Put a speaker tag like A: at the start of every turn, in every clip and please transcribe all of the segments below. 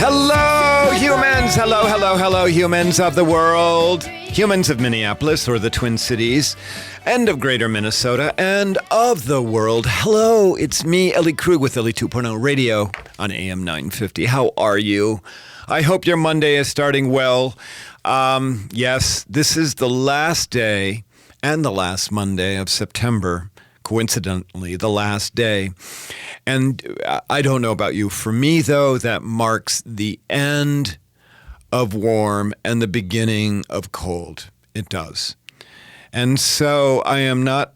A: Hello, humans! Hello, hello, hello, humans of the world. Humans of Minneapolis, or the Twin Cities, and of Greater Minnesota, and of the world. Hello, it's me, Ellie Krug, with Ellie 2.0 Radio on AM 950. How are you? I hope your Monday is starting well. Yes, this is the last day and the last Monday of September. Coincidentally, the last day. And I don't know about you. For me, though, that marks the end of warm and the beginning of cold. It does. And so I'm not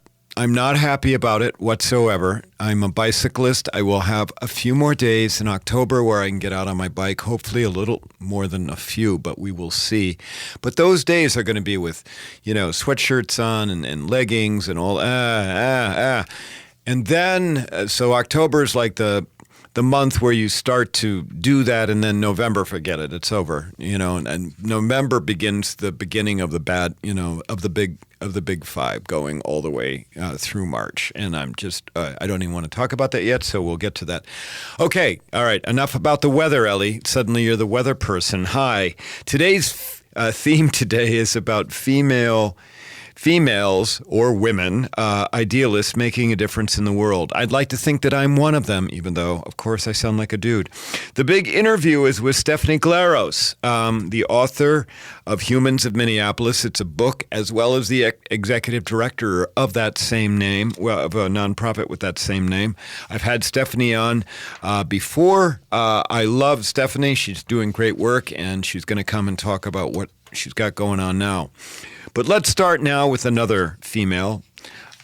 A: happy about it whatsoever. I'm a bicyclist. I will have a few more days in October where I can get out on my bike, hopefully a little more than a few, but we will see. But those days are going to be with, sweatshirts on and leggings and all, And then, so October is like the month where you start to do that, and then November, forget it, it's over, and November begins the beginning of the bad, of the big five going all the way through March. And I'm just, I don't even want to talk about that yet, so we'll get to that. Okay, all right, enough about the weather, Ellie. Suddenly you're the weather person. Hi. Today's theme today is about females or women, idealists making a difference in the world. I'd like to think that I'm one of them, even though, of course, I sound like a dude. The big interview is with Stephanie Glaros, the author of Humans of Minneapolis. It's a book, as well as the executive director of that same name, of a nonprofit with that same name. I've had Stephanie on before. I love Stephanie. She's doing great work, and she's going to come and talk about what she's got going on now. But let's start now with another female,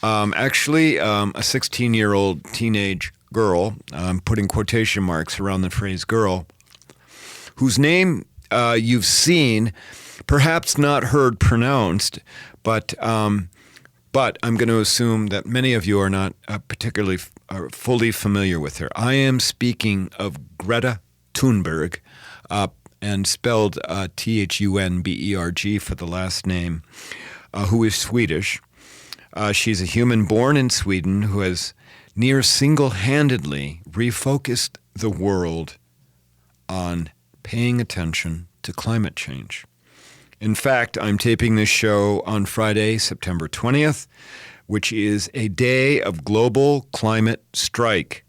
A: actually a 16-year-old teenage girl, putting quotation marks around the phrase girl, whose name you've seen, perhaps not heard pronounced, but I'm going to assume that many of you are not particularly fully familiar with her. I am speaking of Greta Thunberg, and spelled Thunberg for the last name, who is Swedish. She's a human born in Sweden who has near single-handedly refocused the world on paying attention to climate change. In fact, I'm taping this show on Friday, September 20th, which is a day of global climate strike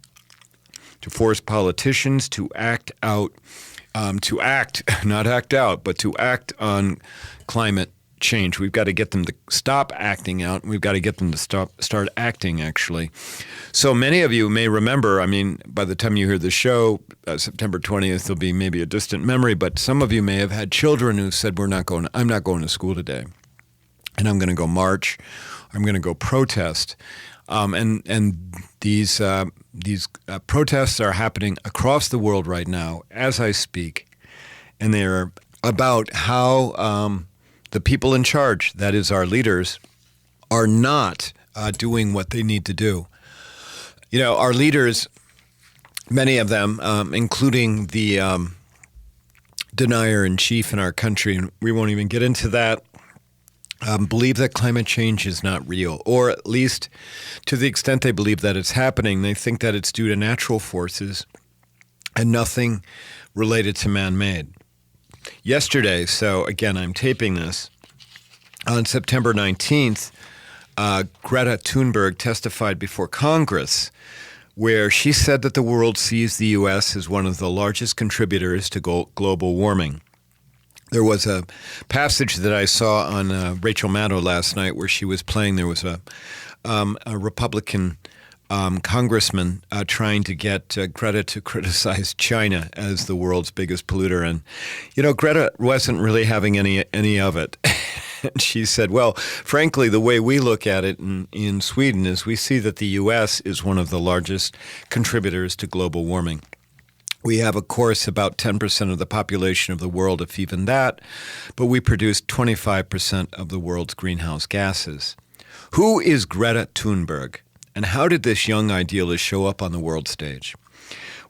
A: to force politicians to act out not act out, but to act on climate change. We've got to get them to stop acting out. We've got to get them to start acting, actually. So many of you may remember, by the time you hear the show, September 20th, there'll be maybe a distant memory, but some of you may have had children who said, I'm not going to school today, and I'm going to go march. I'm going to go protest. And these protests are happening across the world right now as I speak, and they're about how the people in charge, that is our leaders, are not doing what they need to do. Our leaders, many of them, including the denier-in-chief in our country, and we won't even get into that, believe that climate change is not real, or at least to the extent they believe that it's happening, they think that it's due to natural forces and nothing related to man-made. Yesterday, so again, I'm taping this, on September 19th, Greta Thunberg testified before Congress, where she said that the world sees the U.S. as one of the largest contributors to global warming. There was a passage that I saw on Rachel Maddow last night where she was playing. There was a Republican congressman trying to get Greta to criticize China as the world's biggest polluter. And, Greta wasn't really having any of it. And she said, well, frankly, the way we look at it in Sweden is we see that the U.S. is one of the largest contributors to global warming. We have, of course, about 10% of the population of the world, if even that, but we produce 25% of the world's greenhouse gases. Who is Greta Thunberg, and how did this young idealist show up on the world stage?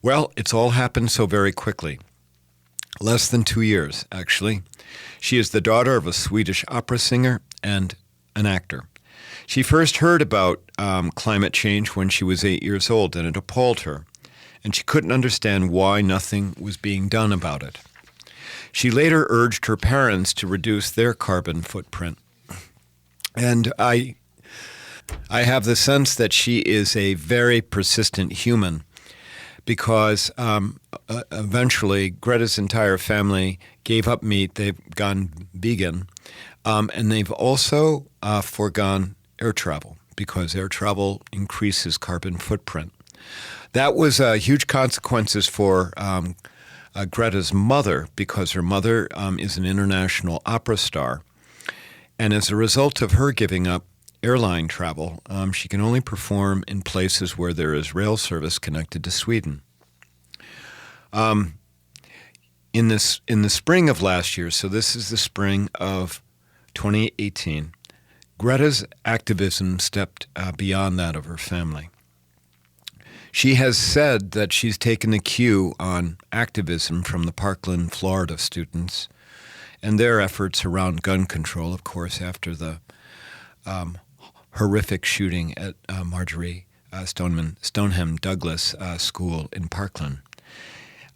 A: Well, it's all happened so very quickly. Less than 2 years, actually. She is the daughter of a Swedish opera singer and an actor. She first heard about climate change when she was 8 years old, and it appalled her. and she couldn't understand why nothing was being done about it. She later urged her parents to reduce their carbon footprint. And I have the sense that she is a very persistent human because eventually Greta's entire family gave up meat. They've gone vegan. And they've also foregone air travel because air travel increases carbon footprint. That was huge consequences for Greta's mother because her mother is an international opera star. And as a result of her giving up airline travel, she can only perform in places where there is rail service connected to Sweden. In the spring of last year, so this is the spring of 2018, Greta's activism stepped beyond that of her family. She has said that she's taken the cue on activism from the Parkland, Florida students and their efforts around gun control, of course, after the horrific shooting at Marjorie Stoneham Douglas School in Parkland.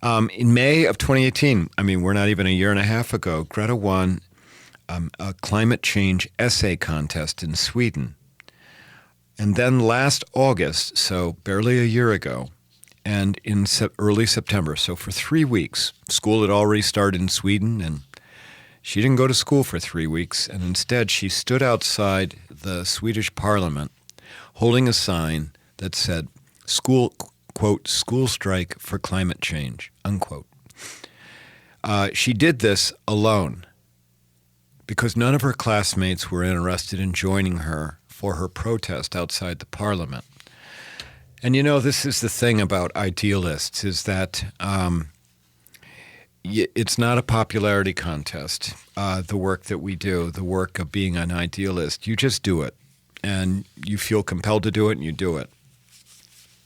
A: In May of 2018, we're not even a year and a half ago, Greta won a climate change essay contest in Sweden. And then last August, so barely a year ago, and in early September, so for 3 weeks, school had already started in Sweden, and she didn't go to school for 3 weeks, and instead she stood outside the Swedish parliament holding a sign that said, school, quote, school strike for climate change, unquote. She did this alone because none of her classmates were interested in joining her for her protest outside the parliament. And this is the thing about idealists, is that it's not a popularity contest, the work that we do, the work of being an idealist. You just do it, and you feel compelled to do it, and you do it.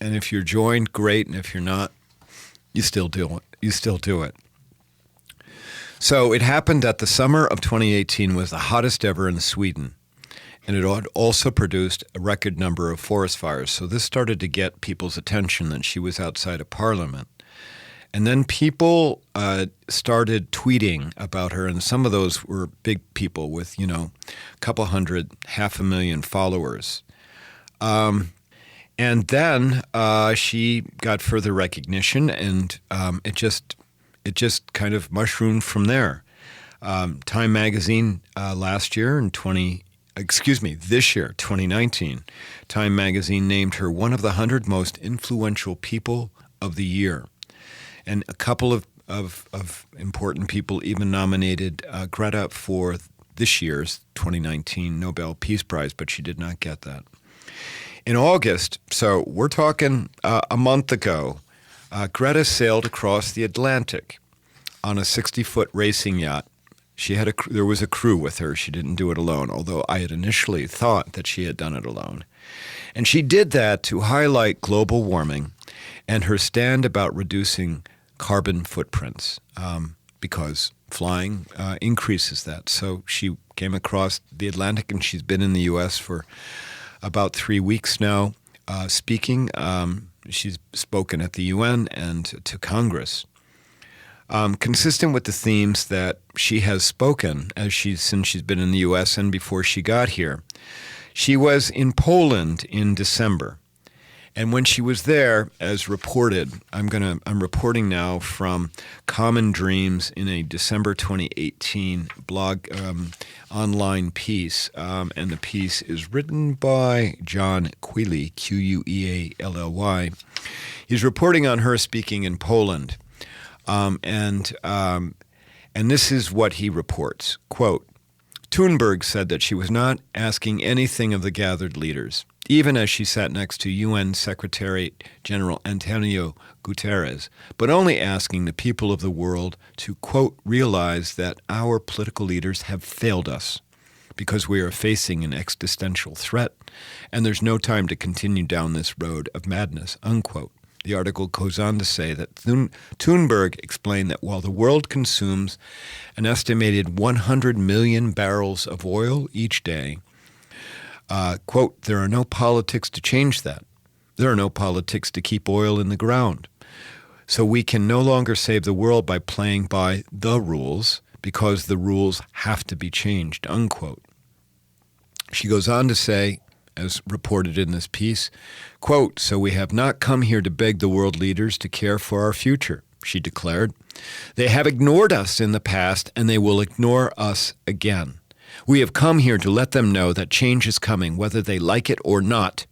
A: And if you're joined, great, and if you're not, you still do it. You still do it. So it happened that the summer of 2018 was the hottest ever in Sweden, and it also produced a record number of forest fires. So this started to get people's attention that she was outside of Parliament. And then people started tweeting about her, and some of those were big people with, a couple hundred, 500,000 followers. And then she got further recognition, and it just kind of mushroomed from there. Time magazine this year, 2019, Time magazine named her one of the 100 most influential people of the year. And a couple of important people even nominated Greta for this year's 2019 Nobel Peace Prize, but she did not get that. In August, so we're talking a month ago, Greta sailed across the Atlantic on a 60-foot racing yacht. There was a crew with her. She didn't do it alone, although I had initially thought that she had done it alone. And she did that to highlight global warming and her stand about reducing carbon footprints because flying increases that. So she came across the Atlantic, and she's been in the U.S. for about 3 weeks now speaking. She's spoken at the UN and to Congress. Consistent with the themes that she has spoken since she's been in the U.S. and before she got here. She was in Poland in December. And when she was there, as reported, I'm reporting now from Common Dreams in a December 2018 blog online piece, and the piece is written by John Queally, Queally. He's reporting on her speaking in Poland, and this is what he reports. Quote, Thunberg said that she was not asking anything of the gathered leaders, even as she sat next to UN Secretary General Antonio Guterres, but only asking the people of the world to, quote, realize that our political leaders have failed us because we are facing an existential threat, and there's no time to continue down this road of madness, unquote. The article goes on to say that Thunberg explained that while the world consumes an estimated 100 million barrels of oil each day, quote, there are no politics to change that. There are no politics to keep oil in the ground. So we can no longer save the world by playing by the rules because the rules have to be changed, unquote. She goes on to say, as reported in this piece, quote, "So we have not come here to beg the world leaders to care for our future," she declared. "They have ignored us in the past, and they will ignore us again. We have come here to let them know that change is coming, whether they like it or not.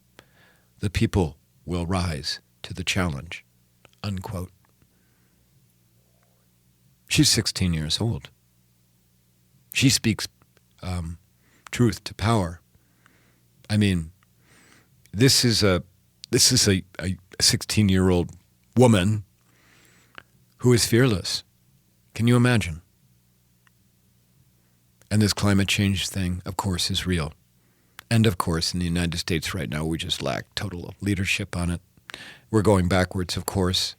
A: The people will rise to the challenge," unquote. She's 16 years old. She speaks truth to power. I mean, this is a 16-year-old woman who is fearless. Can you imagine? And this climate change thing, of course, is real. And of course, in the United States right now, we just lack total leadership on it. We're going backwards, of course.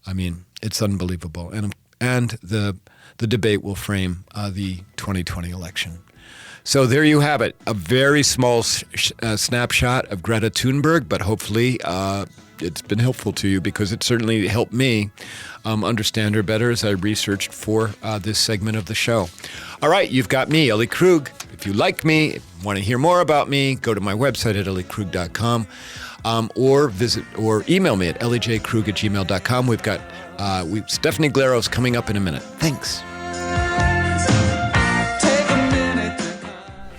A: I mean, it's unbelievable. And the debate will frame the 2020 election. So there you have it, a very small snapshot of Greta Thunberg, but hopefully it's been helpful to you because it certainly helped me understand her better as I researched for this segment of the show. All right, you've got me, Ellie Krug. If you like me, want to hear more about me, go to my website at elliekrug.com or email me at elliejkrug@gmail.com. We've got Stephanie Glaros coming up in a minute. Thanks.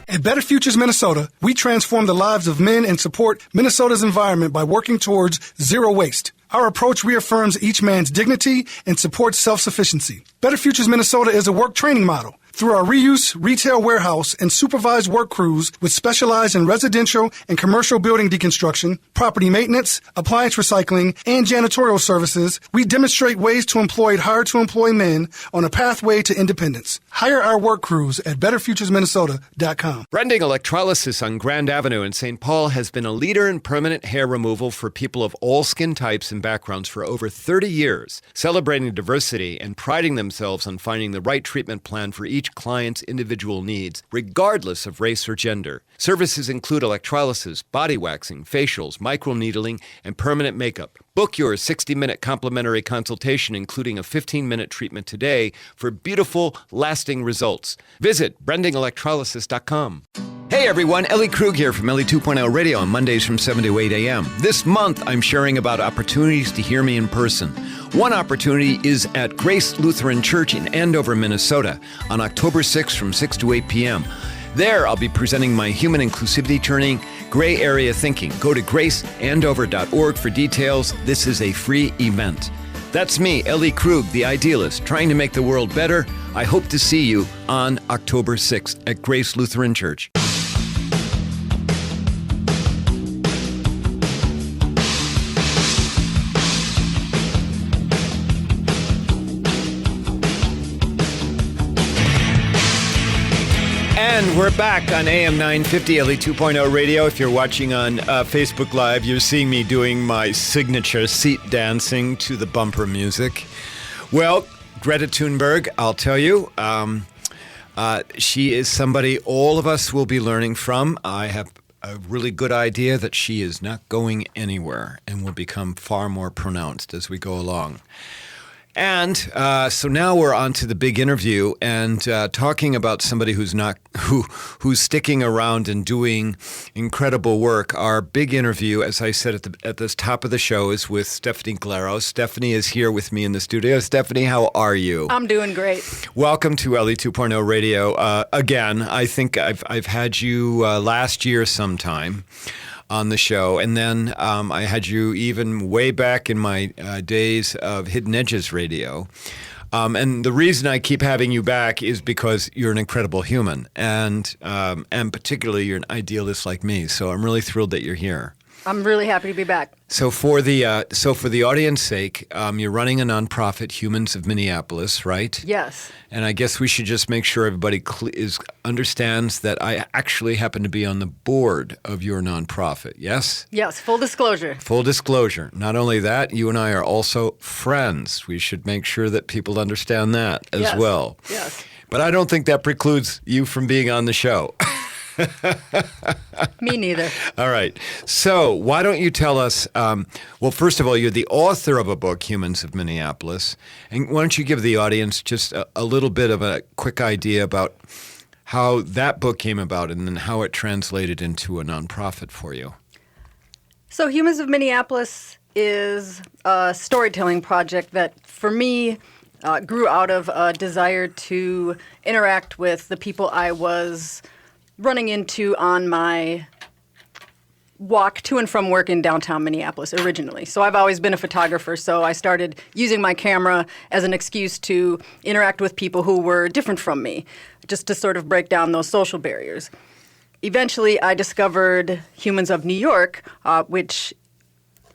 B: At Better Futures Minnesota, we transform the lives of men and support Minnesota's environment by working towards zero waste. Our approach reaffirms each man's dignity and supports self-sufficiency. Better Futures Minnesota is a work training model. Through our reuse, retail warehouse, and supervised work crews which specialize in residential and commercial building deconstruction, property maintenance, appliance recycling, and janitorial services, we demonstrate ways to employ hard-to-employ men on a pathway to independence. Hire our work crews at betterfuturesminnesota.com.
A: Brending Electrolysis on Grand Avenue in St. Paul has been a leader in permanent hair removal for people of all skin types and backgrounds for over 30 years, celebrating diversity and priding themselves on finding the right treatment plan for each client's individual needs, regardless of race or gender. Services include electrolysis, body waxing, facials, microneedling, and permanent makeup. Book your 60-minute complimentary consultation, including a 15-minute treatment today for beautiful, lasting results. Visit brendingelectrolysis.com. Hey everyone, Ellie Krug here from Ellie 2.0 Radio on Mondays from 7 to 8 a.m. This month, I'm sharing about opportunities to hear me in person. One opportunity is at Grace Lutheran Church in Andover, Minnesota, on October 6th from 6 to 8 p.m. There, I'll be presenting my human inclusivity training, Gray Area Thinking. Go to graceandover.org for details. This is a free event. That's me, Ellie Krug, the idealist, trying to make the world better. I hope to see you on October 6th at Grace Lutheran Church. And we're back on AM 950, Ellie 2.0 Radio. If you're watching on Facebook Live, you're seeing me doing my signature seat dancing to the bumper music. Well, Greta Thunberg, I'll tell you, she is somebody all of us will be learning from. I have a really good idea that she is not going anywhere and will become far more pronounced as we go along. And so now we're on to the big interview and talking about somebody who's sticking around and doing incredible work. Our big interview, as I said at the top of the show, is with Stephanie Glaros. Stephanie is here with me in the studio. Stephanie, how are you?
C: I'm doing great.
A: Welcome to Ellie 2.0 Radio. Again, I think I've had you last year sometime on the show. And then I had you even way back in my days of Hidden Edges Radio. And the reason I keep having you back is because you're an incredible human. And particularly you're an idealist like me. So I'm really thrilled that you're here.
C: I'm really happy to be back.
A: So for the audience sake, you're running a nonprofit, Humans of Minneapolis, right?
C: Yes. And
A: I guess we should just make sure everybody understands that I actually happen to be on the board of your nonprofit. Yes?
C: Yes. Full disclosure.
A: Full disclosure. Not only that, you and I are also friends. We should make sure that people understand that as well.
C: Yes.
A: But I don't think that precludes you from being on the show.
C: Me neither.
A: All right. So why don't you tell us, well, first of all, you're the author of a book, Humans of Minneapolis. And why don't you give the audience just a little bit of a quick idea about how that book came about and then how it translated into a nonprofit for you?
C: So Humans of Minneapolis is a storytelling project that, for me, grew out of a desire to interact with the people I was running into on my walk to and from work in downtown Minneapolis originally. So I've always been a photographer, so I started using my camera as an excuse to interact with people who were different from me, just to sort of break down those social barriers. Eventually, I discovered Humans of New York, which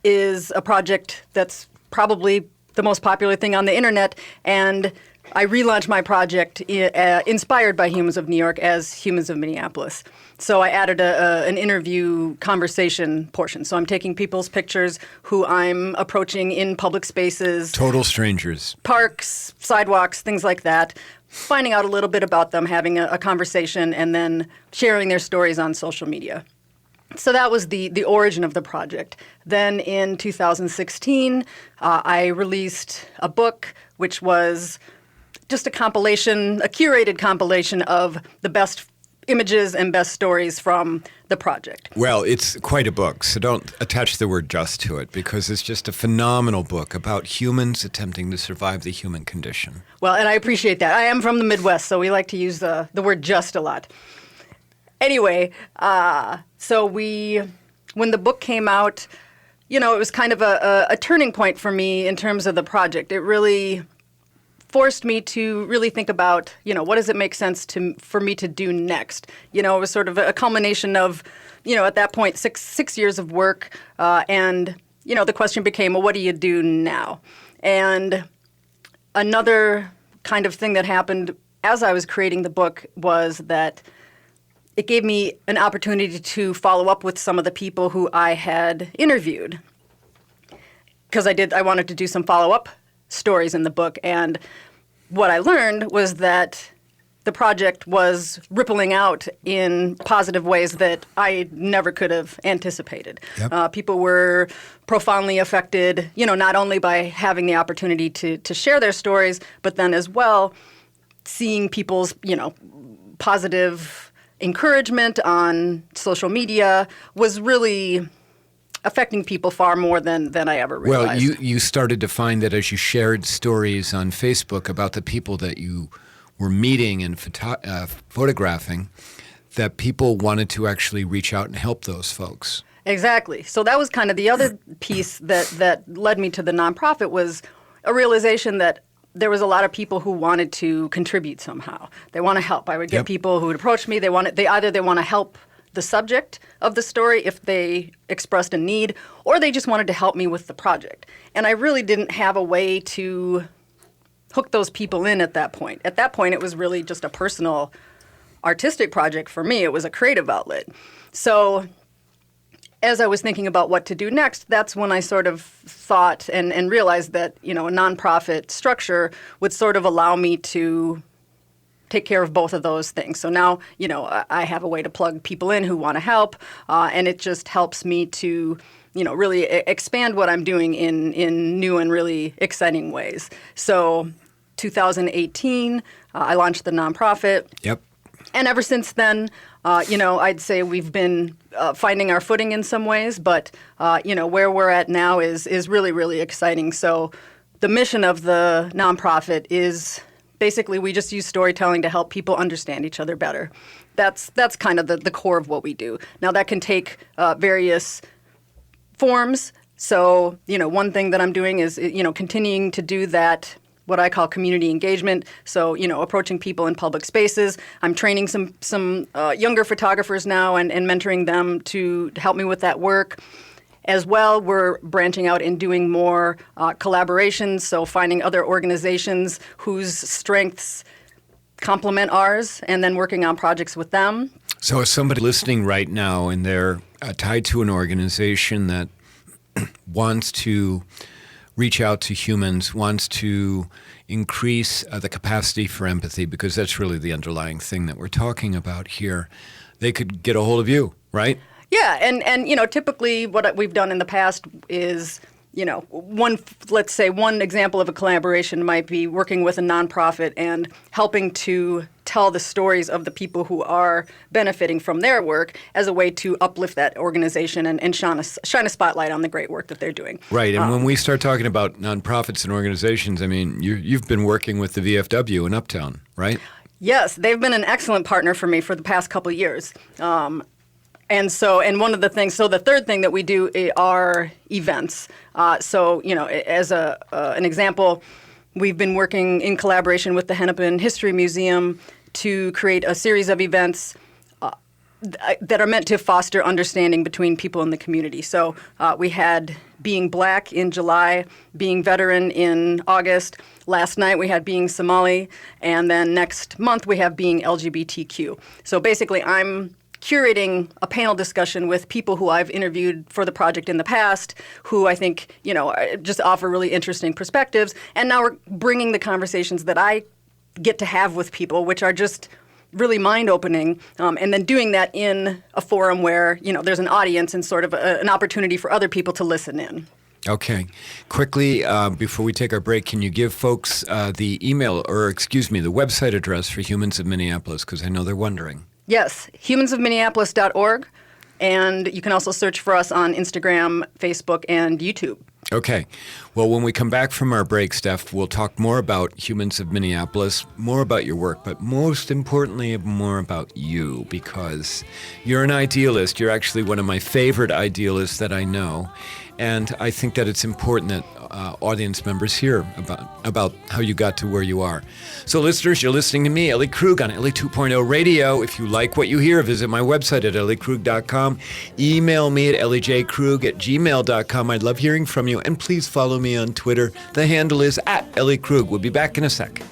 C: is a project that's probably the most popular thing on the internet, and I relaunched my project inspired by Humans of New York as Humans of Minneapolis. So I added an interview conversation portion. So I'm taking people's pictures who I'm approaching in public spaces.
A: Total strangers.
C: Parks, sidewalks, things like that. Finding out a little bit about them, having a conversation, and then sharing their stories on social media. So that was the origin of the project. Then in 2016, I released a book, which was just a curated compilation of the best images and best stories from the project.
A: Well, it's quite a book, so don't attach the word just to it, because it's just a phenomenal book about humans attempting to survive the human condition.
C: Well, and I appreciate that. I am from the Midwest, so we like to use the word just a lot. Anyway, so when the book came out, it was kind of a turning point for me in terms of the project. It really forced me to really think about, what does it make sense for me to do next? It was sort of a culmination of, at that point, six years of work, and the question became, well, what do you do now? And another kind of thing that happened as I was creating the book was that it gave me an opportunity to follow up with some of the people who I had interviewed, because I wanted to do some follow-up stories in the book. And what I learned was that the project was rippling out in positive ways that I never could have anticipated.
A: Yep.
C: People were profoundly affected, not only by having the opportunity to share their stories, but then as well seeing people's, positive encouragement on social media was really affecting people far more than I ever realized.
A: Well, you started to find that as you shared stories on Facebook about the people that you were meeting and photographing, that people wanted to actually reach out and help those folks.
C: Exactly. So that was kind of the other piece that led me to the nonprofit, was a realization that there was a lot of people who wanted to contribute somehow. They want to help. I would get people who would approach me. They want to help the subject of the story if they expressed a need, or they just wanted to help me with the project. And I really didn't have a way to hook those people in at that point. At that point, it was really just a personal artistic project for me. It was a creative outlet. So as I was thinking about what to do next, that's when I sort of thought and realized that, a nonprofit structure would sort of allow me to take care of both of those things. So now, I have a way to plug people in who want to help, and it just helps me to, really expand what I'm doing in new and really exciting ways. So 2018, I launched the nonprofit.
A: Yep.
C: And ever since then, I'd say we've been finding our footing in some ways, but, where we're at now is really, really exciting. So the mission of the nonprofit is basically we just use storytelling to help people understand each other better. That's kind of the core of what we do. Now, that can take various forms. So, one thing that I'm doing is, continuing to do that, what I call community engagement. So, approaching people in public spaces. I'm training some younger photographers now and mentoring them to help me with that work. As well, we're branching out and doing more collaborations, so finding other organizations whose strengths complement ours and then working on projects with them.
A: So if somebody listening right now and they're tied to an organization that wants to reach out to humans, wants to increase the capacity for empathy, because that's really the underlying thing that we're talking about here, they could get a hold of you, right?
C: Yeah, and typically what we've done in the past is, let's say one example of a collaboration might be working with a nonprofit and helping to tell the stories of the people who are benefiting from their work as a way to uplift that organization and shine a spotlight on the great work that they're doing.
A: Right, and when we start talking about nonprofits and organizations, I mean, you've been working with the VFW in Uptown, right?
C: Yes, they've been an excellent partner for me for the past couple of years. And one of the things, so the third thing that we do are events. As an example, we've been working in collaboration with the Hennepin History Museum to create a series of events that are meant to foster understanding between people in the community. So we had Being Black in July, Being Veteran in August. Last night we had Being Somali, and then next month we have Being LGBTQ. So basically I'm curating a panel discussion with people who I've interviewed for the project in the past, who I think, just offer really interesting perspectives. And now we're bringing the conversations that I get to have with people, which are just really mind-opening, and then doing that in a forum where, there's an audience and sort of an opportunity for other people to listen in.
A: Okay. Quickly, before we take our break, can you give folks the website address for Humans of Minneapolis? Because I know they're wondering.
C: Yes, humansofminneapolis.org, and you can also search for us on Instagram, Facebook, and YouTube.
A: Okay. Well, when we come back from our break, Steph, we'll talk more about Humans of Minneapolis, more about your work, but most importantly, more about you, because you're an idealist. You're actually one of my favorite idealists that I know. And I think that it's important that audience members hear about how you got to where you are. So listeners, you're listening to me, Ellie Krug, on Ellie 2.0 Radio. If you like what you hear, visit my website at elliekrug.com. Email me at ellieJkrug@gmail.com. I'd love hearing from you. And please follow me on Twitter. The handle is @EllieKrug. We'll be back in a sec.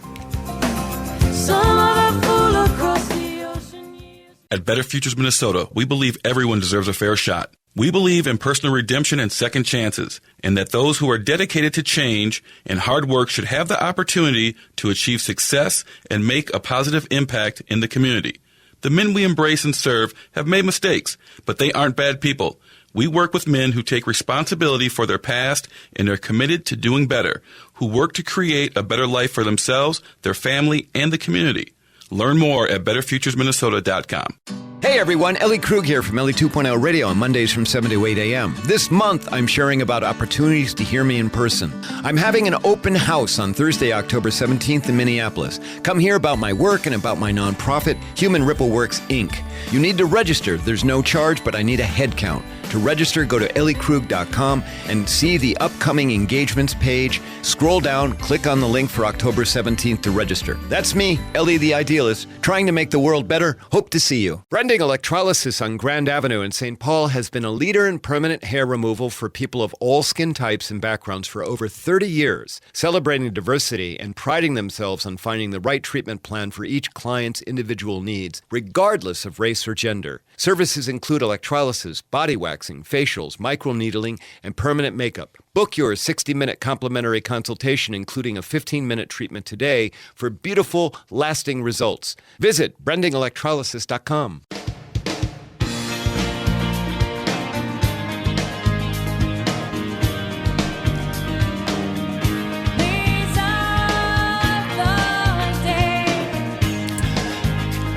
D: At Better Futures Minnesota, we believe everyone deserves a fair shot. We believe in personal redemption and second chances, and that those who are dedicated to change and hard work should have the opportunity to achieve success and make a positive impact in the community. The men we embrace and serve have made mistakes, but they aren't bad people. We work with men who take responsibility for their past and are committed to doing better, who work to create a better life for themselves, their family, and the community. Learn more at betterfuturesminnesota.com.
A: Hey everyone, Ellie Krug here from Ellie 2.0 Radio on Mondays from 7 to 8 a.m. This month, I'm sharing about opportunities to hear me in person. I'm having an open house on Thursday, October 17th in Minneapolis. Come hear about my work and about my nonprofit, Human Ripple Works, Inc. You need to register. There's no charge, but I need a head count. To register, go to elliekrug.com and see the upcoming engagements page. Scroll down, click on the link for October 17th to register. That's me, Ellie the Idealist, trying to make the world better. Hope to see you. Brending Electrolysis on Grand Avenue in St. Paul has been a leader in permanent hair removal for people of all skin types and backgrounds for over 30 years, celebrating diversity and priding themselves on finding the right treatment plan for each client's individual needs, regardless of race or gender. Services include electrolysis, body waxing, facials, microneedling, and permanent makeup. Book your 60-minute complimentary consultation, including a 15-minute treatment today for beautiful, lasting results. Visit brendingelectrolysis.com.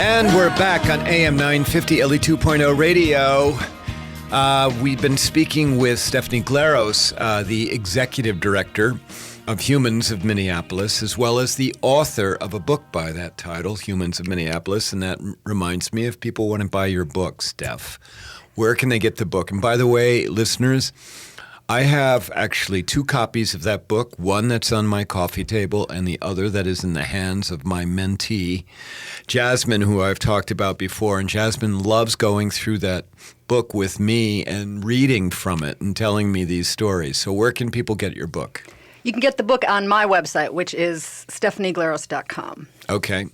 A: And we're back on AM 950 LE 2.0 Radio. We've been speaking with Stephanie Glaros, the executive director of Humans of Minneapolis, as well as the author of a book by that title, Humans of Minneapolis. And that reminds me, if people want to buy your book, Steph, where can they get the book? And by the way, listeners, I have actually 2 copies of that book, one that's on my coffee table and the other that is in the hands of my mentee, Jasmine, who I've talked about before. And Jasmine loves going through that book with me and reading from it and telling me these stories. So where can people get your book?
C: You can get the book on my website, which is stephanieglaros.com.
A: Okay.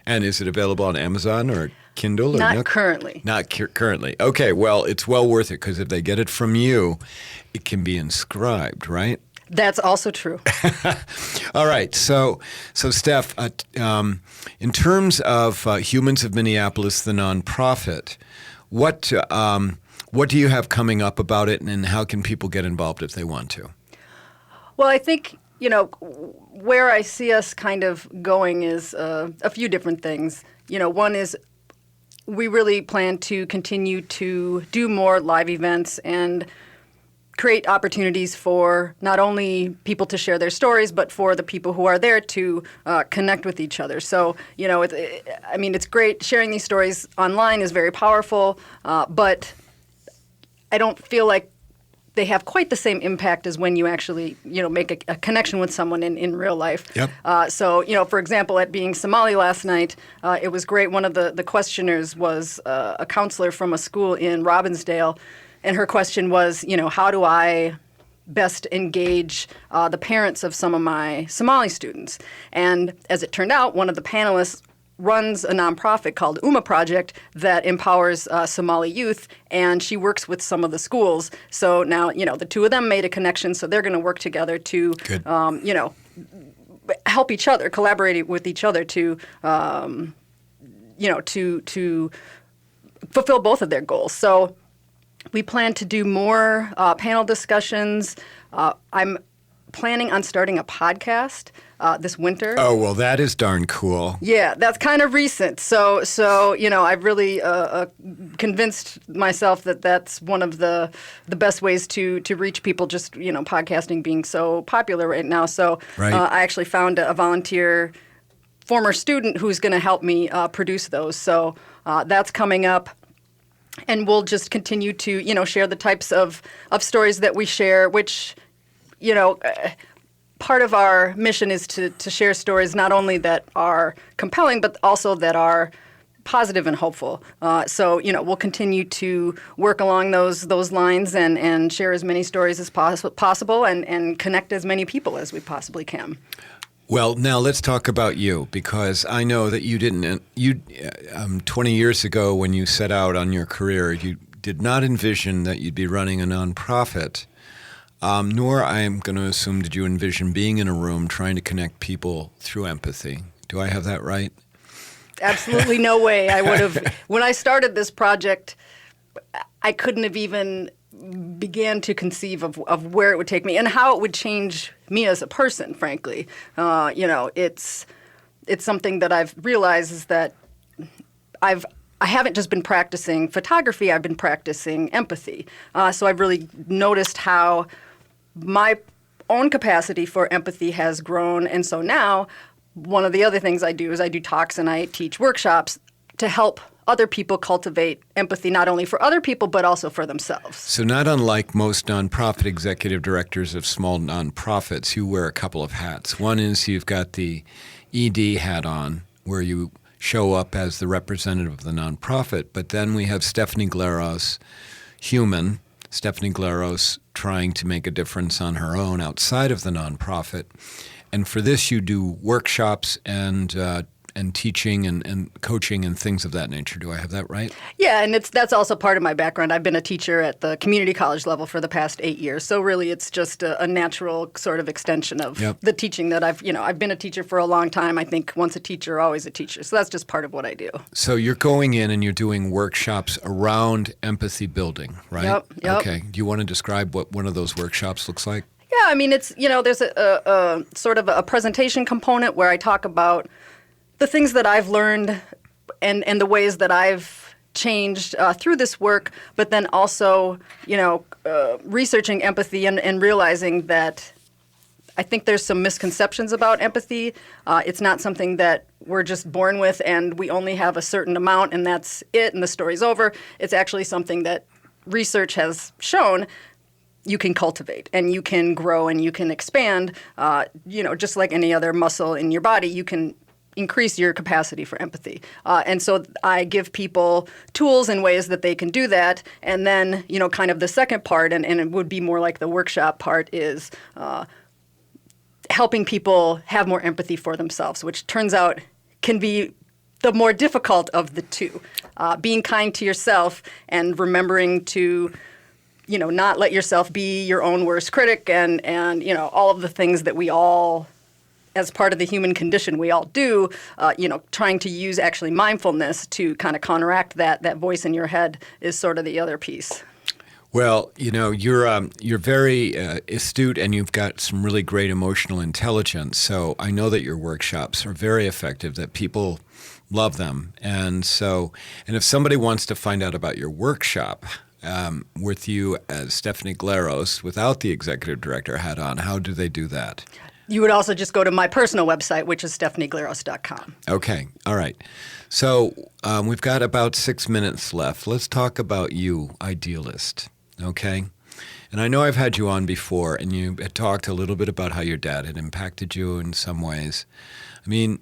A: And is it available on Amazon or Kindle? Or
C: Not currently.
A: Not currently. Okay, well, it's well worth it because if they get it from you, it can be inscribed, right?
C: That's also true.
A: All right. So Steph, in terms of Humans of Minneapolis, the nonprofit, what do you have coming up about it, and how can people get involved if they want to?
C: Well, I think, where I see us kind of going is a few different things. One is we really plan to continue to do more live events and create opportunities for not only people to share their stories, but for the people who are there to connect with each other. So, it's great. Sharing these stories online is very powerful, but I don't feel like they have quite the same impact as when you actually, make a connection with someone in real life.
A: Yep.
C: For example, at Being Somali last night, it was great. One of the questioners was a counselor from a school in Robbinsdale, and her question was, how do I best engage the parents of some of my Somali students? And as it turned out, one of the panelists runs a nonprofit called UMA Project that empowers Somali youth, and she works with some of the schools. So now, the two of them made a connection, so they're going to work together to, help each other, collaborate with each other to, to fulfill both of their goals. So we plan to do more panel discussions. I'm planning on starting a podcast this winter.
A: Oh, well, that is darn cool.
C: Yeah, that's kind of recent. So I've really convinced myself that that's one of the best ways to reach people, just, podcasting being so popular right now. So
A: right.
C: I actually found a volunteer former student who's going to help me produce those. So that's coming up. And we'll just continue to, share the types of stories that we share, which, part of our mission is to share stories not only that are compelling, but also that are positive and hopeful. We'll continue to work along those lines and share as many stories as possible and connect as many people as we possibly can.
A: Well, now let's talk about you, because I know that you didn't. 20 years ago, when you set out on your career, you did not envision that you'd be running a nonprofit, nor, I am going to assume, did you envision being in a room trying to connect people through empathy. Do I have that right?
C: Absolutely no way. I would have. When I started this project, I couldn't have even began to conceive of where it would take me and how it would change me as a person, frankly. It's something that I've realized is that I haven't just been practicing photography, I've been practicing empathy. So I've really noticed how my own capacity for empathy has grown. And so now one of the other things I do is I do talks and I teach workshops to help other people cultivate empathy, not only for other people, but also for themselves.
A: So not unlike most nonprofit executive directors of small nonprofits, you wear a couple of hats. One is you've got the ED hat on, where you show up as the representative of the nonprofit, but then we have Stephanie Glaros, Stephanie Glaros trying to make a difference on her own outside of the nonprofit. And for this, you do workshops and teaching and coaching and things of that nature. Do I have that right? Yeah,
C: and that's also part of my background. I've been a teacher at the community college level for the past 8 years. So really it's just a natural sort of extension of the teaching that I've been a teacher for a long time. I think once a teacher, always a teacher. So that's just part of what I do.
A: So you're going in and you're doing workshops around empathy building, right?
C: Yep.
A: Okay. Do you want to describe what one of those workshops looks like?
C: Yeah, it's, there's a sort of a presentation component where I talk about the things that I've learned and the ways that I've changed through this work, but then also, researching empathy and realizing that I think there's some misconceptions about empathy. It's not something that we're just born with and we only have a certain amount and that's it and the story's over. It's actually something that research has shown you can cultivate and you can grow and you can expand. Just like any other muscle in your body, you can increase your capacity for empathy. And so I give people tools and ways that they can do that. And then, kind of the second part, and it would be more like the workshop part, is helping people have more empathy for themselves, which turns out can be the more difficult of the two. Being kind to yourself and remembering to not let yourself be your own worst critic and all of the things that we all, as part of the human condition, we all do, trying to use actually mindfulness to kind of counteract that voice in your head is sort of the other piece.
A: Well, you're very astute, and you've got some really great emotional intelligence. So I know that your workshops are very effective, that people love them. And if somebody wants to find out about your workshop with you as Stephanie Glaros without the executive director hat on, how do they do that?
C: You would also just go to my personal website, which is stephanieglaros.com.
A: Okay. All right. So we've got about 6 minutes left. Let's talk about you, idealist. Okay? And I know I've had you on before, and you had talked a little bit about how your dad had impacted you in some ways. I mean,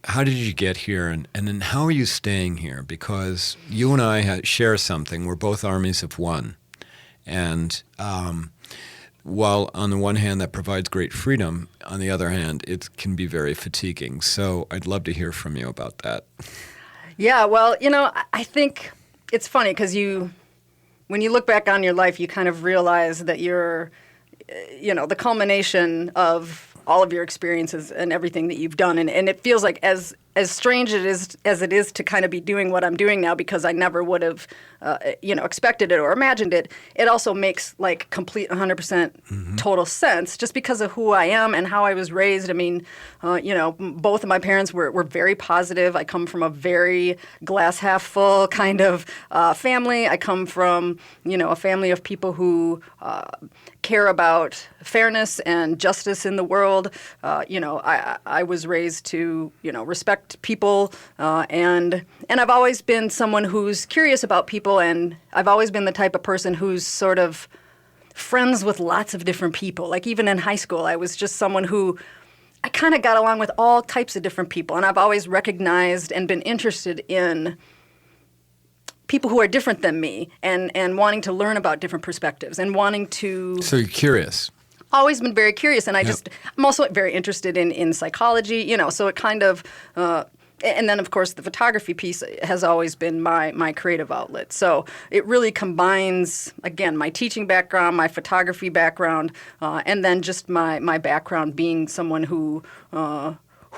A: how did you get here, and then how are you staying here? Because you and I share something. We're both armies of one. And while on the one hand that provides great freedom, on the other hand, it can be very fatiguing. So I'd love to hear from you about that.
C: Yeah, well, I think it's funny because when you look back on your life, you kind of realize that you're, the culmination of all of your experiences and everything that you've done. And it feels like as strange as it is to kind of be doing what I'm doing now, because I never would have, expected it or imagined it, it also makes like complete 100% total sense just because of who I am and how I was raised. I mean, both of my parents were very positive. I come from a very glass half full kind of family. I come from, a family of people who care about fairness and justice in the world. I was raised to, respect people, and I've always been someone who's curious about people, and I've always been the type of person who's sort of friends with lots of different people. Like even in high school, I was just someone who I kind of got along with all types of different people, and I've always recognized and been interested in people who are different than me and wanting to learn about different perspectives and wanting to...
A: So you're curious.
C: Always been very curious, and I'm also very interested in psychology, so it kind of... and then, of course, the photography piece has always been my creative outlet. So it really combines, again, my teaching background, my photography background, and then just my background being someone who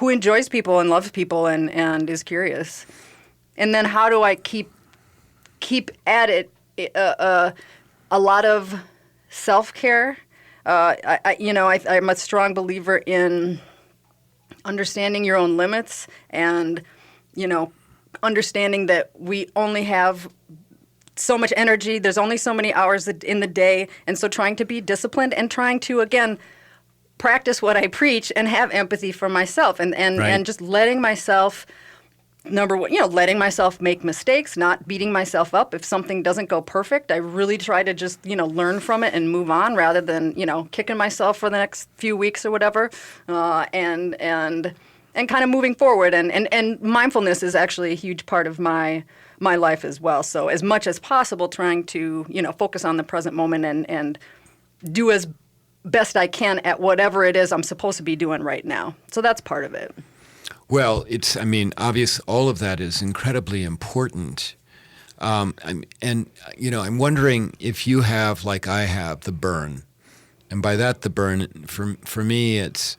C: enjoys people and loves people and is curious. And then how do I keep at it? A lot of self-care. I'm a strong believer in understanding your own limits and, understanding that we only have so much energy. There's only so many hours in the day. And so trying to be disciplined and trying to, again, practice what I preach and have empathy for myself and just letting myself... Number one, letting myself make mistakes, not beating myself up. If something doesn't go perfect, I really try to just, learn from it and move on rather than, kicking myself for the next few weeks or whatever, and kind of moving forward. And mindfulness is actually a huge part of my life as well. So as much as possible, trying to, focus on the present moment and do as best I can at whatever it is I'm supposed to be doing right now. So that's part of it.
A: Well, obvious, all of that is incredibly important. I'm wondering if you have, like I have, the burn. And by that, the burn, for me, it's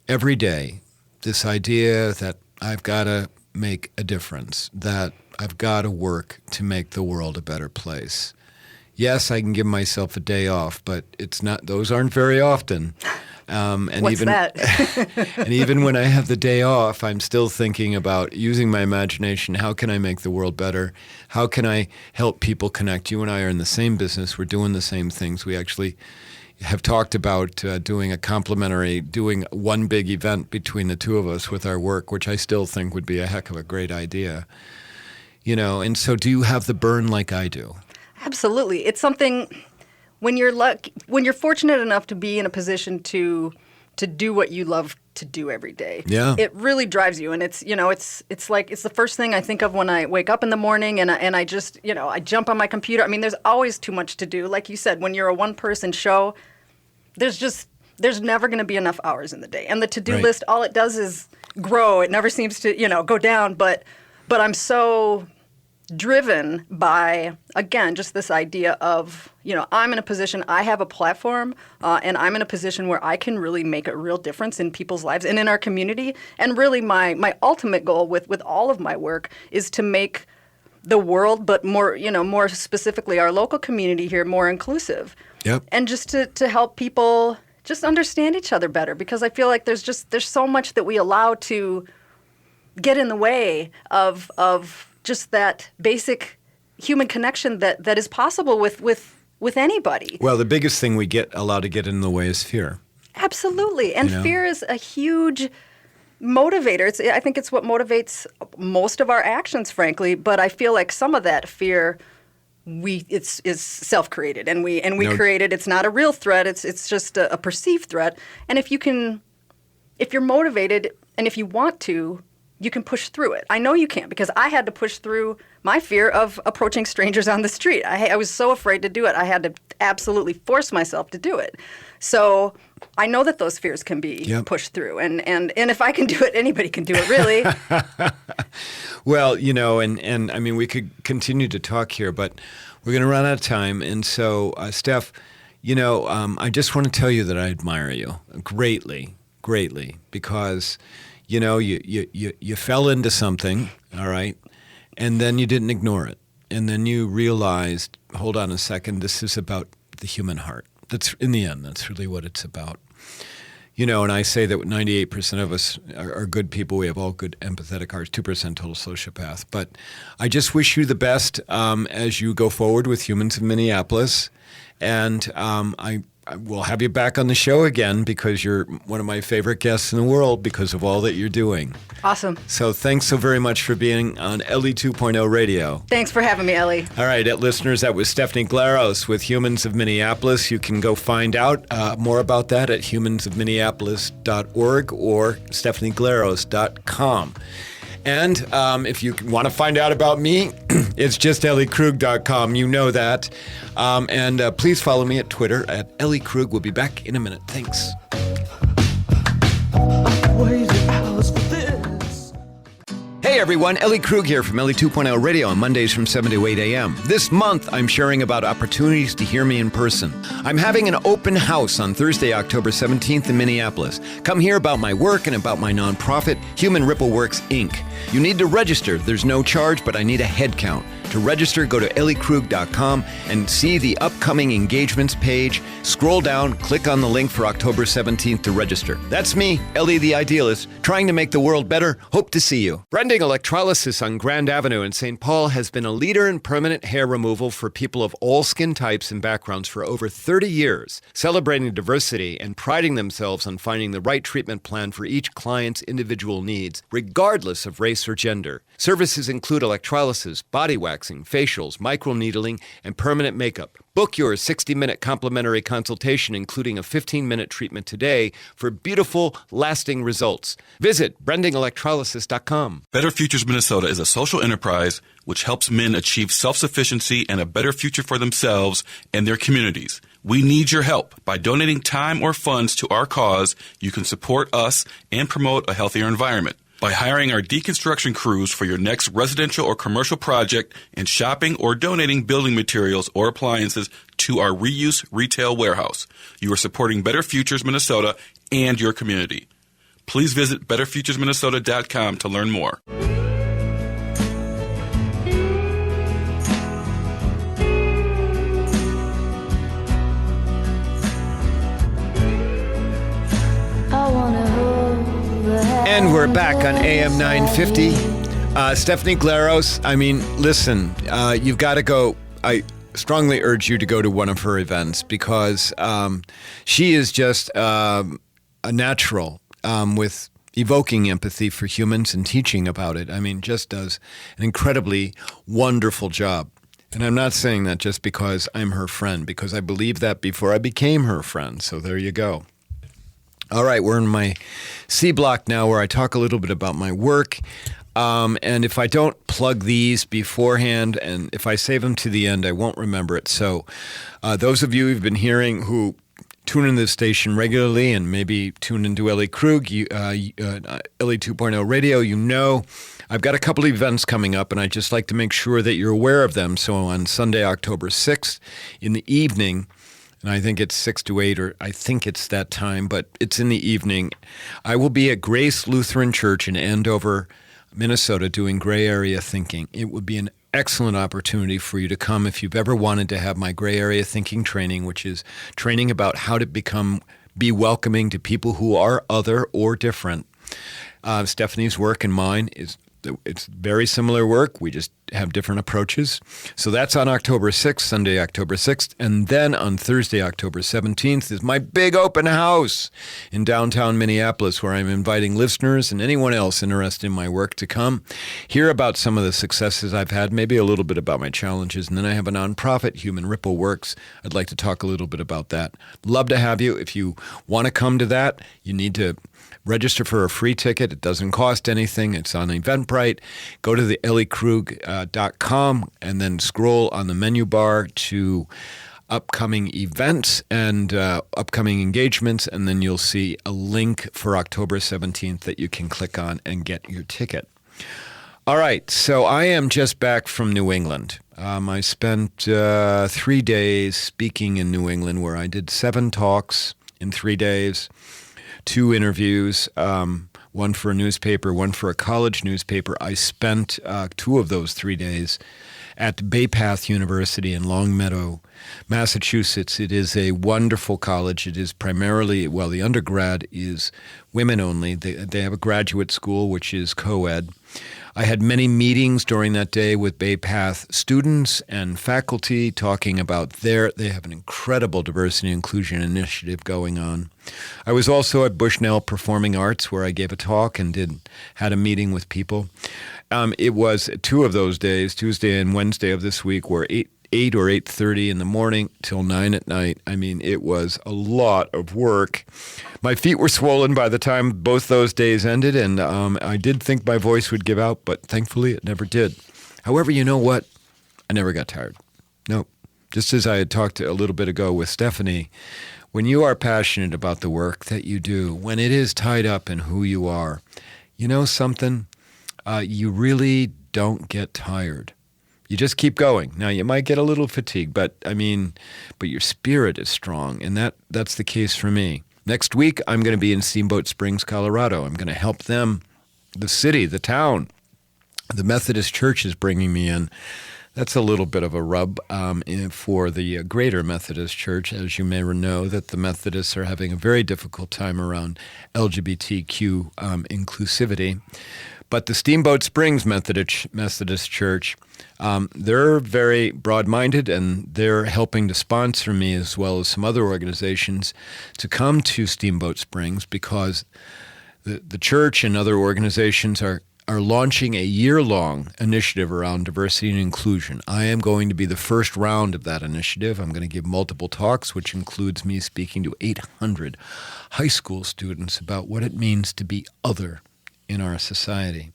A: every day, this idea that I've got to make a difference, that I've got to work to make the world a better place. Yes, I can give myself a day off, but those aren't very often.
C: What's that?
A: And even when I have the day off, I'm still thinking about using my imagination. How can I make the world better? How can I help people connect? You and I are in the same business. We're doing the same things. We actually have talked about doing one big event between the two of us with our work, which I still think would be a heck of a great idea. And so do you have the burn like I do? Absolutely.
C: It's something... When you're fortunate enough to be in a position to do what you love to do every day, it really drives you. And it's the first thing I think of when I wake up in the morning and I just I jump on my computer. I mean, there's always too much to do. Like you said, when you're a one-person show, there's never going to be enough hours in the day. And the to-do list, all it does is grow. It never seems to go down. But I'm so driven by, again, just this idea of, I'm in a position, I have a platform, and I'm in a position where I can really make a real difference in people's lives and in our community. And really my ultimate goal with all of my work is to make the world, but more specifically our local community here, more inclusive.
A: Yep.
C: And just to help people just understand each other better, because I feel like there's so much that we allow to get in the way of just that basic human connection that is possible with anybody.
A: Well, the biggest thing we get allowed to get in the way is fear.
C: Absolutely. And fear is a huge motivator. I think it's what motivates most of our actions, frankly. But I feel like some of that fear, is self-created, and we create it. It's not a real threat. It's just a perceived threat. And if you're motivated, and if you want to, you can push through it. I know you can, because I had to push through my fear of approaching strangers on the street. I was so afraid to do it. I had to absolutely force myself to do it. So I know that those fears can be pushed through. And if I can do it, anybody can do it, really.
A: Well, and I mean, we could continue to talk here, but we're going to run out of time. And so, Steph, I just want to tell you that I admire you greatly, because you fell into something, all right, and then you didn't ignore it. And then you realized, hold on a second, this is about the human heart. That's, in the end, that's really what it's about. And I say that 98% of us are good people. We have all good empathetic hearts, 2% total sociopath. But I just wish you the best as you go forward with Humans of Minneapolis. And I will have you back on the show again, because you're one of my favorite guests in the world because of all that you're doing.
C: Awesome.
A: So thanks so very much for being on Ellie 2.0 Radio.
C: Thanks for having me, Ellie.
A: All right, listeners, that was Stephanie Glaros with Humans of Minneapolis. You can go find out more about that at humansofminneapolis.org or stephanieglaros.com. And if you want to find out about me, it's just elliekrug.com. You know that. And please follow me at Twitter at elliekrug. We'll be back in a minute. Thanks. Hey everyone, Ellie Krug here from Ellie 2.0 Radio on Mondays from 7 to 8 a.m. This month, I'm sharing about opportunities to hear me in person. I'm having an open house on Thursday, October 17th in Minneapolis. Come hear about my work and about my nonprofit, Human Ripple Works, Inc. You need to register. There's no charge, but I need a head count. To register, go to elliekrug.com and see the upcoming engagements page. Scroll down, click on the link for October 17th to register. That's me, Ellie the Idealist, trying to make the world better. Hope to see you. Brending Electrolysis on Grand Avenue in St. Paul has been a leader in permanent hair removal for people of all skin types and backgrounds for over 30 years, celebrating diversity and priding themselves on finding the right treatment plan for each client's individual needs, regardless of race or gender. Services include electrolysis, body waxing, facials, microneedling, and permanent makeup. Book your 60-minute complimentary consultation, including a 15-minute treatment today for beautiful, lasting results. Visit brendingelectrolysis.com.
D: Better Futures Minnesota is a social enterprise which helps men achieve self-sufficiency and a better future for themselves and their communities. We need your help. By donating time or funds to our cause, you can support us and promote a healthier environment. By hiring our deconstruction crews for your next residential or commercial project and shopping or donating building materials or appliances to our reuse retail warehouse, you are supporting Better Futures Minnesota and your community. Please visit betterfuturesminnesota.com to learn more.
A: And we're back on AM 950. Stephanie Glaros, I mean, listen, you've got to go. I strongly urge you to go to one of her events because she is just a natural with evoking empathy for humans and teaching about it. I mean, just does an incredibly wonderful job. And I'm not saying that just because I'm her friend, because I believed that before I became her friend. So there you go. All right, we're in my C block now where I talk a little bit about my work. And if I don't plug these beforehand and if I save them to the end, I won't remember it. So those of you who've been hearing who tune into the station regularly and maybe tune into Ellie Krug, Ellie 2.0 Radio, you know I've got a couple of events coming up, and I'd just like to make sure that you're aware of them. So on Sunday, October 6th in the evening, and I think it's 6 to 8, or I think it's that time, but it's in the evening, I will be at Grace Lutheran Church in Andover, Minnesota, doing gray area thinking. It would be an excellent opportunity for you to come if you've ever wanted to have my gray area thinking training, which is training about how to be welcoming to people who are other or different. Stephanie's work and mine it's very similar work. We just have different approaches. So that's on October 6th, Sunday, October 6th. And then on Thursday, October 17th is my big open house in downtown Minneapolis, where I'm inviting listeners and anyone else interested in my work to come, hear about some of the successes I've had, maybe a little bit about my challenges. And then I have a nonprofit, Human Ripple Works. I'd like to talk a little bit about that. Love to have you. If you want to come to that, you need to register for a free ticket. It doesn't cost anything. It's on Eventbrite. Go to the elliekrug.com and then scroll on the menu bar to upcoming events and upcoming engagements, and then you'll see a link for October 17th that you can click on and get your ticket. All right, so I am just back from New England. I spent 3 days speaking in New England, where I did 7 talks in 3 days. 2 interviews, one for a newspaper, one for a college newspaper. I spent 2 of those 3 days at Bay Path University in Longmeadow, Massachusetts. It is a wonderful college. It is primarily, the undergrad is women only. They have a graduate school, which is co-ed. I had many meetings during that day with Bay Path students and faculty talking about they have an incredible diversity and inclusion initiative going on. I was also at Bushnell Performing Arts, where I gave a talk and had a meeting with people. It was 2 of those days, Tuesday and Wednesday of this week, were 8 or 8:30 in the morning till 9 at night. I mean, it was a lot of work. My feet were swollen by the time both those days ended, and I did think my voice would give out, but thankfully it never did. However, you know what? I never got tired. No. Just as I had talked a little bit ago with Stephanie, when you are passionate about the work that you do, when it is tied up in who you are, you know something? You really don't get tired. You just keep going. Now, you might get a little fatigued, but your spirit is strong, and that's the case for me. Next week, I'm going to be in Steamboat Springs, Colorado. I'm going to help them, the city, the town. The Methodist Church is bringing me in. That's a little bit of a rub for the greater Methodist Church. As you may know, that the Methodists are having a very difficult time around LGBTQ inclusivity. But the Steamboat Springs Methodist Church, they're very broad-minded, and they're helping to sponsor me, as well as some other organizations, to come to Steamboat Springs, because the church and other organizations are launching a year-long initiative around diversity and inclusion. I am going to be the first round of that initiative. I'm going to give multiple talks, which includes me speaking to 800 high school students about what it means to be other in our society.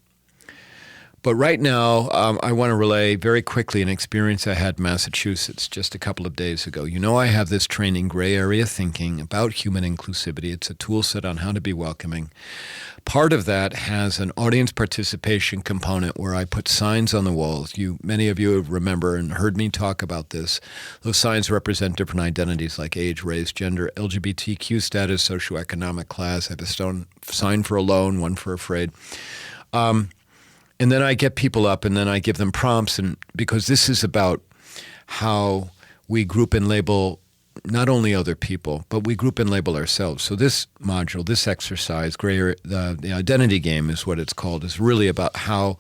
A: But right now, I want to relay very quickly an experience I had in Massachusetts just a couple of days ago. You know, I have this training, Gray Area Thinking, about human inclusivity. It's a tool set on how to be welcoming. Part of that has an audience participation component where I put signs on the walls. Many of you remember and heard me talk about this. Those signs represent different identities like age, race, gender, LGBTQ status, socioeconomic class. I have a sign for alone, one for afraid. And then I get people up, and then I give them prompts, and because this is about how we group and label not only other people, but we group and label ourselves. So this module, this exercise, the identity game is what it's called, is really about how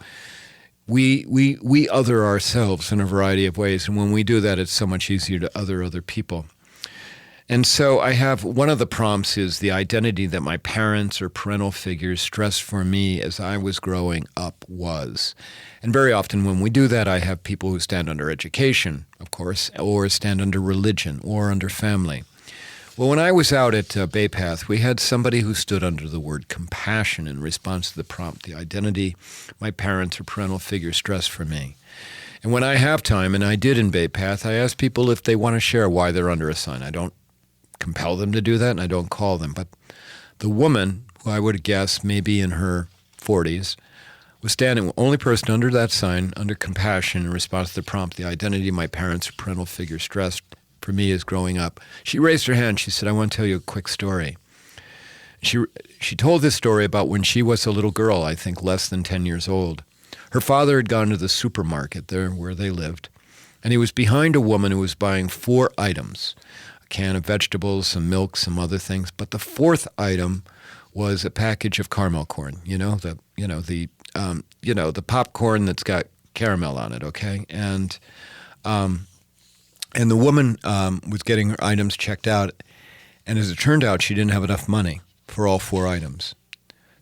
A: we other ourselves in a variety of ways. And when we do that, it's so much easier to other people. And so I have one of the prompts is the identity that my parents or parental figures stressed for me as I was growing up was. And very often when we do that, I have people who stand under education, of course, or stand under religion or under family. Well, when I was out at Bay Path, we had somebody who stood under the word compassion in response to the prompt, the identity my parents or parental figures stressed for me. And when I have time, and I did in Bay Path, I ask people if they want to share why they're under a sign. I don't compel them to do that, and I don't call them. But the woman, who I would guess maybe in her 40s, was standing, only person under that sign, under compassion, in response to the prompt, the identity of my parents or parental figure stressed for me as growing up. She raised her hand. She said, I want to tell you a quick story. She told this story about when she was a little girl, I think less than 10 years old. Her father had gone to the supermarket there where they lived, and he was behind a woman who was buying 4 items, a can of vegetables, some milk, some other things. But the 4th item was a package of caramel corn. The popcorn that's got caramel on it. Okay, and the woman was getting her items checked out, and as it turned out, she didn't have enough money for all 4 items.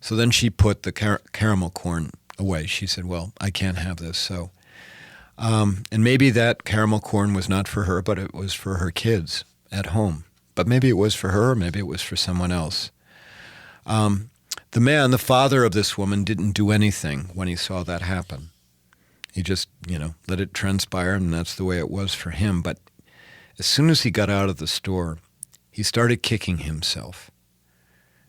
A: So then she put the caramel corn away. She said, well, I can't have this. So, and maybe that caramel corn was not for her, but it was for her kids at home. But maybe it was for her, or maybe it was for someone else. The man, the father of this woman, didn't do anything when he saw that happen. He just, let it transpire, and that's the way it was for him. But as soon as he got out of the store, he started kicking himself.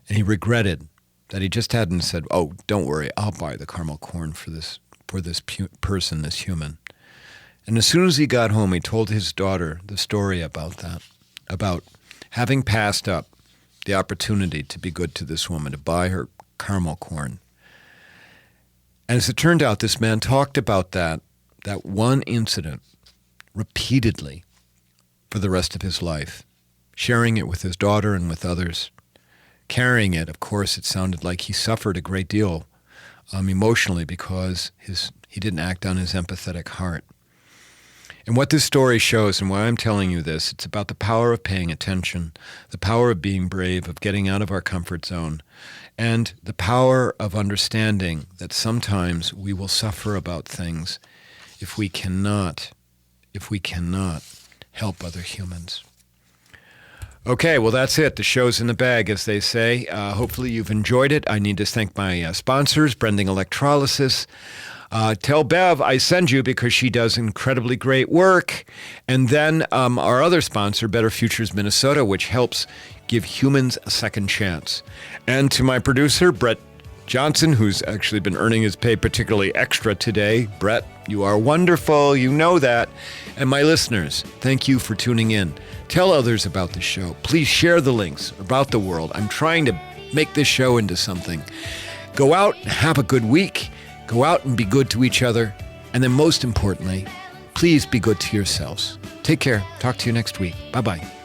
A: And he regretted that he just hadn't said, oh, don't worry, I'll buy the caramel corn for this person, this human. And as soon as he got home, he told his daughter the story about that, about having passed up the opportunity to be good to this woman, to buy her caramel corn. And as it turned out, this man talked about that one incident repeatedly for the rest of his life, sharing it with his daughter and with others. Carrying it, of course, it sounded like he suffered a great deal emotionally because he didn't act on his empathetic heart. And what this story shows, and why I'm telling you this, it's about the power of paying attention, the power of being brave, of getting out of our comfort zone, and the power of understanding that sometimes we will suffer about things if we cannot help other humans. Okay, well, that's it. The show's in the bag, as they say. Hopefully you've enjoyed it. I need to thank my sponsors, Brending Electrolysis. Tell Bev I send you because she does incredibly great work. And then our other sponsor, Better Futures Minnesota, which helps give humans a second chance. And to my producer, Brett Johnson, who's actually been earning his pay particularly extra today. Brett, you are wonderful. You know that. And my listeners, thank you for tuning in. Tell others about the show. Please share the links about the world. I'm trying to make this show into something. Go out and have a good week. Go out and be good to each other. And then most importantly, please be good to yourselves. Take care. Talk to you next week. Bye-bye.